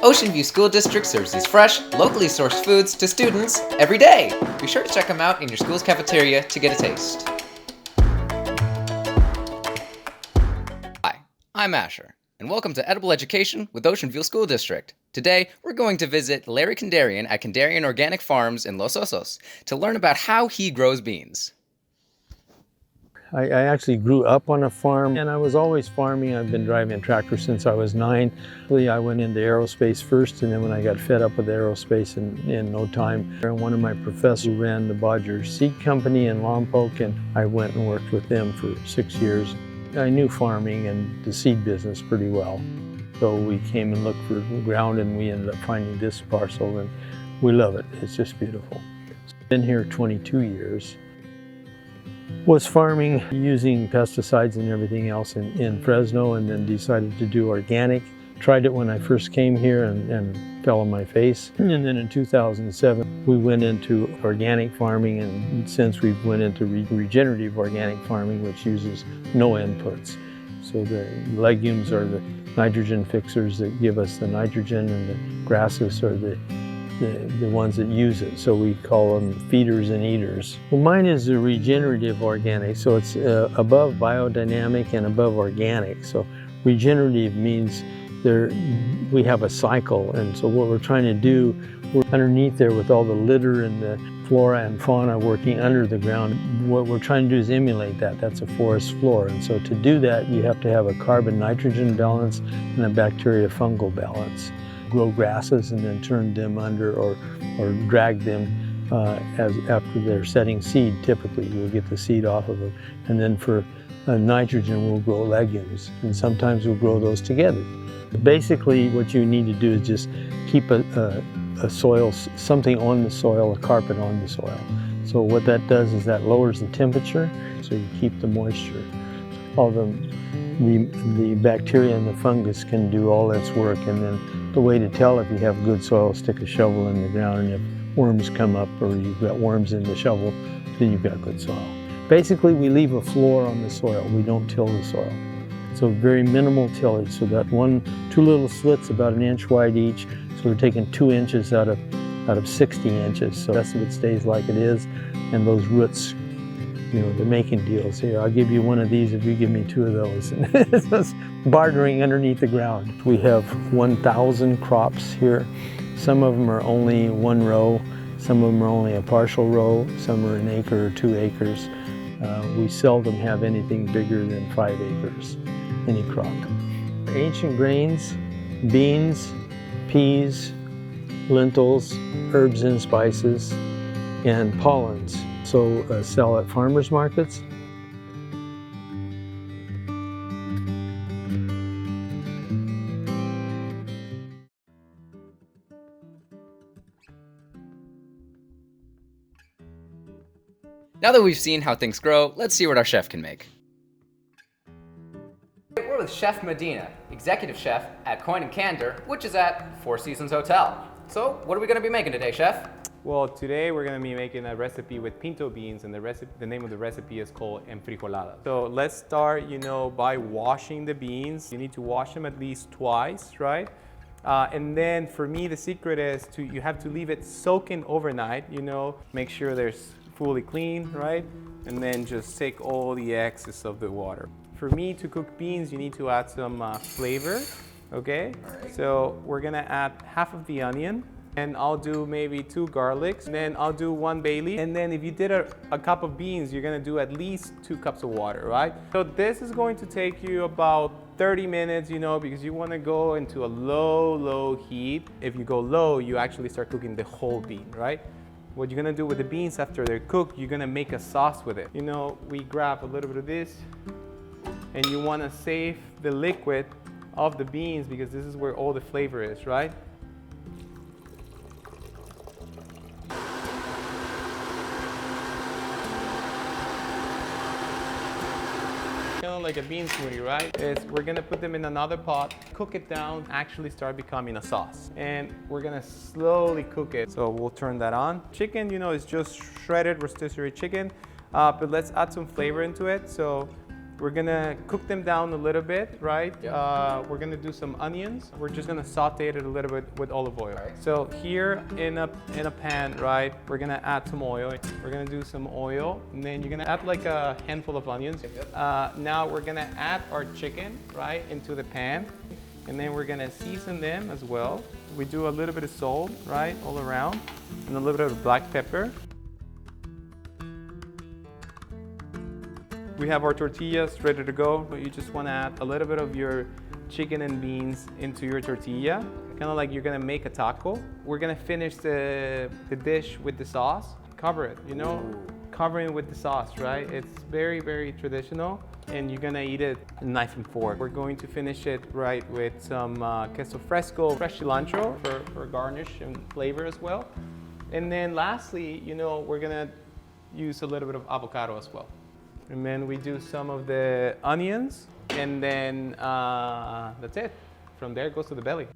Ocean View School District serves these fresh, locally sourced foods to students every day. Be sure to check them out in your school's cafeteria to get a taste. Hi, I'm Asher, and welcome to Edible Education with Ocean View School District. Today, we're going to visit Larry Kandarian at Kandarian Organic Farms in Los Osos to learn about how he grows beans. I actually grew up on a farm and I was always farming. I've been driving a tractor since I was 9. I went into aerospace first, and then when I got fed up with aerospace in no time, one of my professors ran the Bodger Seed Company in Lompoc, and I went and worked with them for 6 years. I knew farming and the seed business pretty well. So we came and looked for ground, and we ended up finding this parcel, and we love it. It's just beautiful. Been here 22 years. Was farming using pesticides and everything else in Fresno, and then decided to do organic. Tried it when I first came here and fell on my face. And then in 2007, we went into organic farming, and since we went into regenerative organic farming, which uses no inputs. So the legumes are the nitrogen fixers that give us the nitrogen, and the grasses are the ones that use it, so we call them feeders and eaters. Well, mine is a regenerative organic, so it's above biodynamic and above organic. So regenerative means we have a cycle, and so what we're trying to do, we're underneath there with all the litter and the flora and fauna working under the ground. What we're trying to do is emulate that. That's a forest floor, and so to do that, you have to have a carbon-nitrogen balance and a bacteria-fungal balance. Grow grasses and then turn them under or drag them after they're setting seed. Typically, we'll get the seed off of them. And then for nitrogen, we'll grow legumes. And sometimes we'll grow those together. Basically, what you need to do is just keep a soil, something on the soil, a carpet on the soil. So what that does is that lowers the temperature, so you keep the moisture. All the bacteria and the fungus can do all its work, and then the way to tell if you have good soil, stick a shovel in the ground, and if worms come up or you've got worms in the shovel, then you've got good soil. Basically, we leave a floor on the soil. We don't till the soil. So very minimal tillage, so that two little slits about 1 inch wide each, so we're taking 2 inches out of 60 inches, so the rest of it stays like it is, and those roots, they're making deals here. I'll give you one of these if you give me 2 of those. It's just bartering underneath the ground. We have 1,000 crops here. Some of them are only 1 row. Some of them are only a partial row. Some are 1 acre or 2 acres. We seldom have anything bigger than 5 acres, any crop. Ancient grains, beans, peas, lentils, herbs and spices, and pollens. So sell at farmers markets. Now that we've seen how things grow, let's see what our chef can make. We're with Chef Medina, executive chef at Coin & Candor, which is at Four Seasons Hotel. So what are we going to be making today, chef? Well, today we're going to be making a recipe with pinto beans, and the name of the recipe is called Enfrijoladas. So let's start, by washing the beans. You need to wash them at least twice, right? And then for me, the secret is you have to leave it soaking overnight, make sure they're fully clean, right? And then just take all the excess of the water. For me to cook beans, you need to add some flavor, okay? Right. So we're going to add half of the onion. And I'll do maybe 2 garlics, and then I'll do 1 bay leaf. And then if you did a cup of beans, you're gonna do at least 2 cups of water, right? So this is going to take you about 30 minutes, because you wanna go into a low heat. If you go low, you actually start cooking the whole bean, right? What you're gonna do with the beans after they're cooked, you're gonna make a sauce with it. We grab a little bit of this, and you wanna save the liquid of the beans because this is where all the flavor is, right? Like a bean smoothie, right? We're gonna put them in another pot, cook it down, actually start becoming a sauce. And we're gonna slowly cook it. So we'll turn that on. Chicken, is just shredded rotisserie chicken, but let's add some flavor into it. So We're gonna cook them down a little bit, right? We're gonna do some onions. We're just gonna saute it a little bit with olive oil. Right. So here in a pan, right, we're gonna add some oil. We're gonna do some oil, and then you're gonna add like a handful of onions. Now we're gonna add our chicken, right, into the pan, and then we're gonna season them as well. We do a little bit of salt, right, all around, and a little bit of black pepper. We have our tortillas ready to go. You just want to add a little bit of your chicken and beans into your tortilla, kind of like you're going to make a taco. We're going to finish the dish with the sauce. Cover it, you know, covering it with the sauce, right? It's very, very traditional, and you're going to eat it with a knife and fork. We're going to finish it right with some queso fresco, fresh cilantro for garnish and flavor as well. And then lastly, you know, we're going to use a little bit of avocado as well. And then we do some of the onions, and then that's it. From there, it goes to the belly.